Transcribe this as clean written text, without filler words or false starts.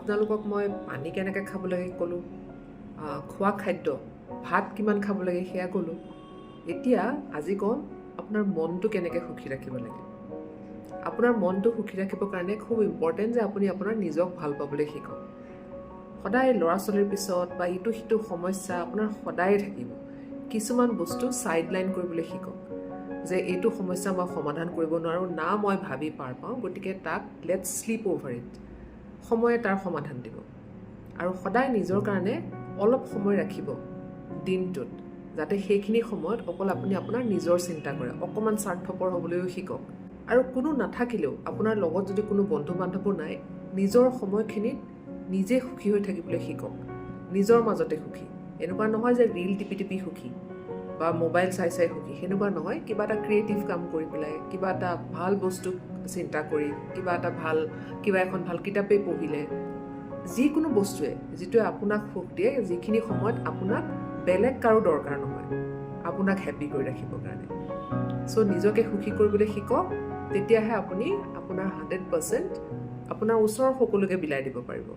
আপোনালোকক মই পানী কেনেকৈ খাব লাগে ক'লোঁ, খোৱা খাদ্য ভাত কিমান খাব লাগে সেয়া ক'লোঁ। এতিয়া আজি কওঁ আপোনাৰ মনটো কেনেকৈ সুখী ৰাখিব লাগে। আপোনাৰ মনটো সুখী ৰাখিবৰ কাৰণে খুব ইম্পৰ্টেণ্ট যে আপুনি আপোনাৰ নিজক ভাল পাবলৈ শিকক। সদায় ল'ৰা ছোৱালীৰ পিছত বা ইটো সিটো সমস্যা আপোনাৰ সদায়ে থাকিব। কিছুমান বস্তু চাইডলাইন কৰিবলৈ শিকক যে এইটো সমস্যা মই সমাধান কৰিব নোৱাৰোঁ, না মই ভাবি পাৰ পাওঁ, গতিকে তাক লেটছ শ্লিপ অভাৰ ইট, সময়ে তাৰ সমাধান দিব। আৰু সদায় নিজৰ কাৰণে অলপ সময় ৰাখিব দিনটোত, যাতে সেইখিনি সময়ত অকল আপুনি আপোনাৰ নিজৰ চিন্তা কৰে। অকণমান স্বাৰ্থপৰ হ'বলৈও শিকক। আৰু কোনো নাথাকিলেও, আপোনাৰ লগত যদি কোনো বন্ধু বান্ধৱো নাই, নিজৰ সময়খিনিত নিজে সুখী হৈ থাকিবলৈ শিকক। নিজৰ মাজতে সুখী। এনেকুৱা নহয় যে ৰীল টিপি টিপি সুখী বা মোবাইল চাই চাই সুখী, সেনেকুৱা নহয়। কিবা এটা ক্ৰিয়েটিভ কাম কৰি পেলাই, কিবা এটা ভাল বস্তু চিন্তা কৰি, কিবা এখন ভাল কিতাপেই পঢ়িলে, যিকোনো বস্তুৱে যিটোৱে আপোনাক সুখ দিয়ে, যিখিনি সময়ত আপোনাক বেলেগ কাৰো দৰকাৰ নহয় আপোনাক হেপ্পী কৰি ৰাখিবৰ কাৰণে। চ' নিজকে সুখী কৰিবলৈ শিকক, তেতিয়াহে আপুনি আপোনাৰ 100% আপোনাৰ ওচৰৰ সকলোকে বিলাই দিব পাৰিব।